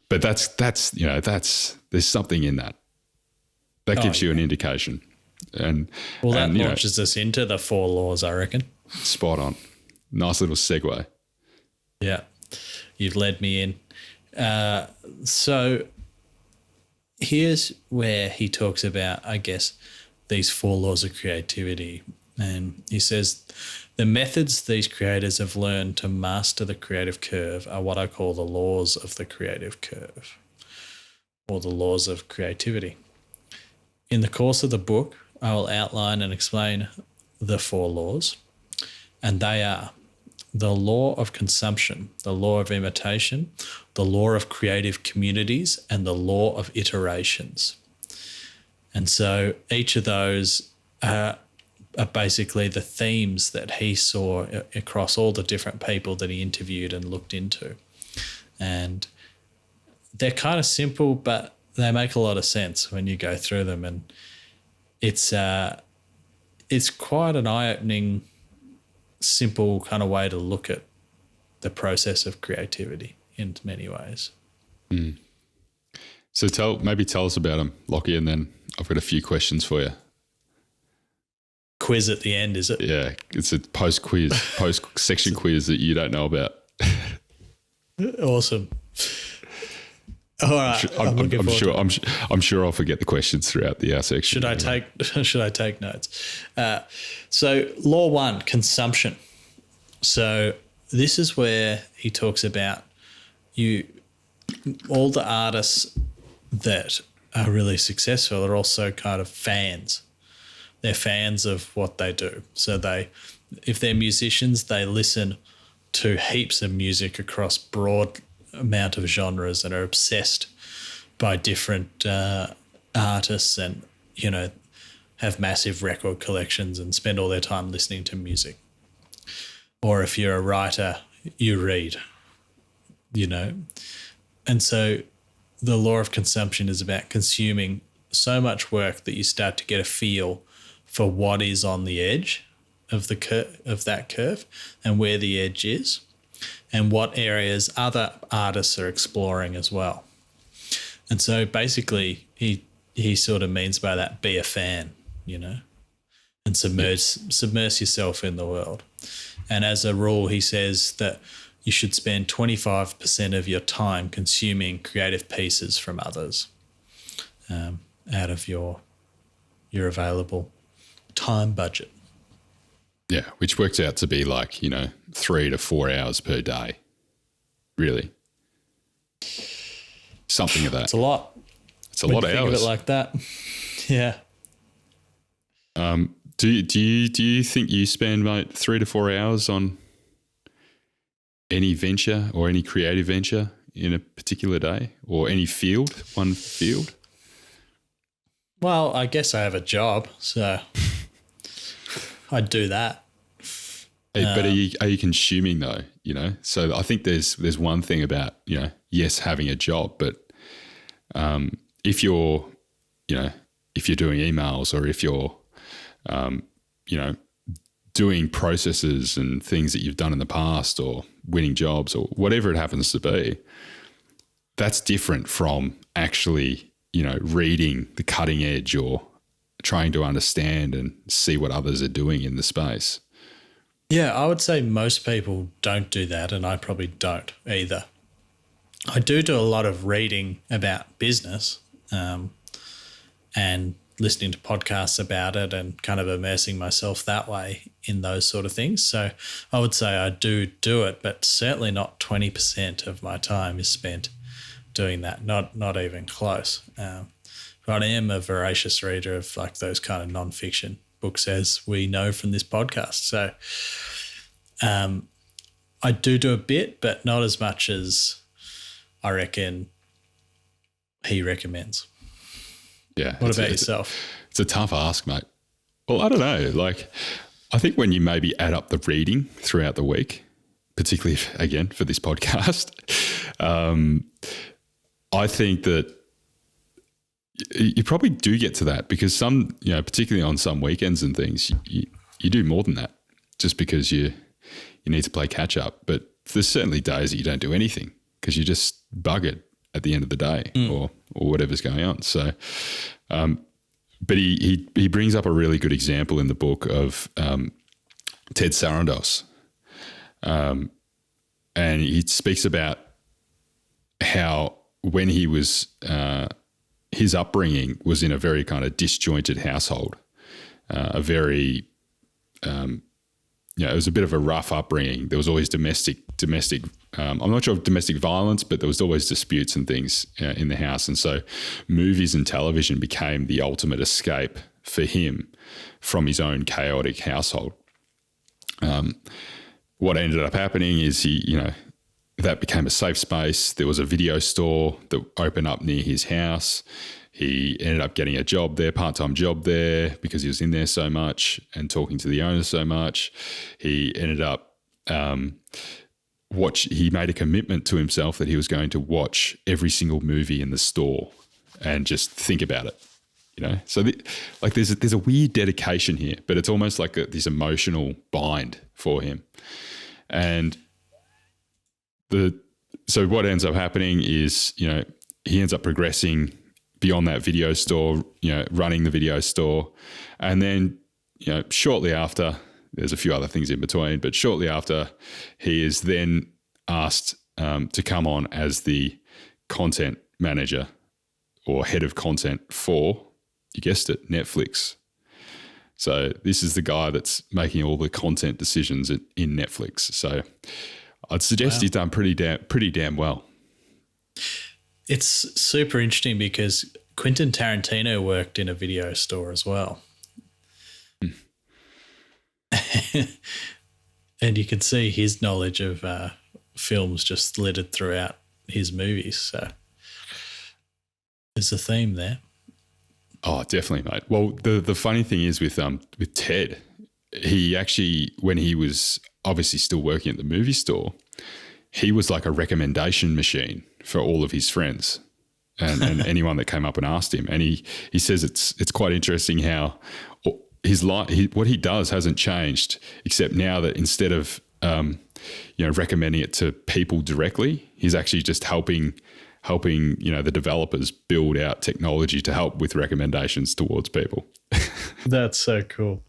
But that's there's something in that. That gives you an indication. And that launches us into the 4 laws, I reckon. Spot on. Nice little segue. Yeah. You've led me in. So here's where he talks about, I guess, these 4 laws of creativity. And he says, the methods these creators have learned to master the creative curve are what I call the laws of the creative curve, or the laws of creativity. In the course of the book, I will outline and explain the 4 laws, and they are the law of consumption, the law of imitation, the law of creative communities, and the law of iterations. And so each of those are basically the themes that he saw across all the different people that he interviewed and looked into. And they're kind of simple, but they make a lot of sense when you go through them. And it's quite an eye-opening, simple kind of way to look at the process of creativity in many ways. Mm. So tell us about them, Lockie, and then I've got a few questions for you. Quiz at the end, is it? Yeah, it's a post-section quiz that you don't know about. Awesome. All right, I'm sure I'll forget the questions throughout the section. Should I take notes? So law 1, consumption. So this is where he talks about all the artists that are really successful are also kind of fans. They're fans of what they do. So if they're musicians, they listen to heaps of music across broad amount of genres and are obsessed by different artists and, have massive record collections and spend all their time listening to music. Or if you're a writer, you read, And so the law of consumption is about consuming so much work that you start to get a feel for what is on the edge of that curve and where the edge is and what areas other artists are exploring as well. And so basically he sort of means by that, be a fan, and submerge yourself in the world. And as a rule, he says that you should spend 25% of your time consuming creative pieces from others out of your available time budget. Yeah, which works out to be like, 3 to 4 hours per day, really. Something of that. It's a lot. It's a lot of hours. Think of it like that. Yeah. Do you think you spend like 3 to 4 hours on any venture or any creative venture in a particular day or one field? Well, I guess I have a job, so I'd do that. But are you consuming though? So I think there's one thing about yes, having a job, but if you're doing emails or if you're doing processes and things that you've done in the past or winning jobs or whatever it happens to be, that's different from actually reading the cutting edge or trying to understand and see what others are doing in the space. Yeah, I would say most people don't do that, and I probably don't either. I do a lot of reading about business and listening to podcasts about it and kind of immersing myself that way in those sort of things. So I would say I do it, but certainly not 20% of my time is spent doing that, not even close. But I am a voracious reader of like those kind of nonfiction books, as we know from this podcast. So I do a bit, but not as much as I reckon he recommends. Yeah. What about yourself? It's a tough ask, mate. Well, I don't know. Like, I think when you maybe add up the reading throughout the week, particularly, again, for this podcast, I think that you probably do get to that because some, particularly on some weekends and things, you do more than that just because you need to play catch up. But there's certainly days that you don't do anything because you're just buggered at the end of the day, or whatever's going on. So, but he brings up a really good example in the book of Ted Sarandos, and he speaks about how when he was his upbringing was in a very kind of disjointed household, a very it was a bit of a rough upbringing. There was always domestic. I'm not sure of domestic violence, but there was always disputes and things in the house. And so movies and television became the ultimate escape for him from his own chaotic household. What ended up happening is that became a safe space. There was a video store that opened up near his house. He ended up getting a job there, part-time job there, because he was in there so much and talking to the owner so much. He ended up he made a commitment to himself that he was going to watch every single movie in the store and just think about it. So there's a weird dedication here, but it's almost like this emotional bind for him. And so what ends up happening is, he ends up progressing beyond that video store, running the video store. And then, shortly after, there's a few other things in between, but shortly after, he is then asked to come on as the content manager or head of content for, you guessed it, Netflix. So this is the guy that's making all the content decisions in Netflix. So I'd suggest he's done pretty damn well. It's super interesting because Quentin Tarantino worked in a video store as well. And you can see his knowledge of films just littered throughout his movies. So there's a theme there. Oh, definitely, mate. Well, the funny thing is with Ted, he actually, when he was obviously still working at the movie store, he was like a recommendation machine for all of his friends and anyone that came up and asked him. And he says it's quite interesting how his life, what he does hasn't changed, except now that instead of recommending it to people directly, he's actually just helping the developers build out technology to help with recommendations towards people. That's so cool.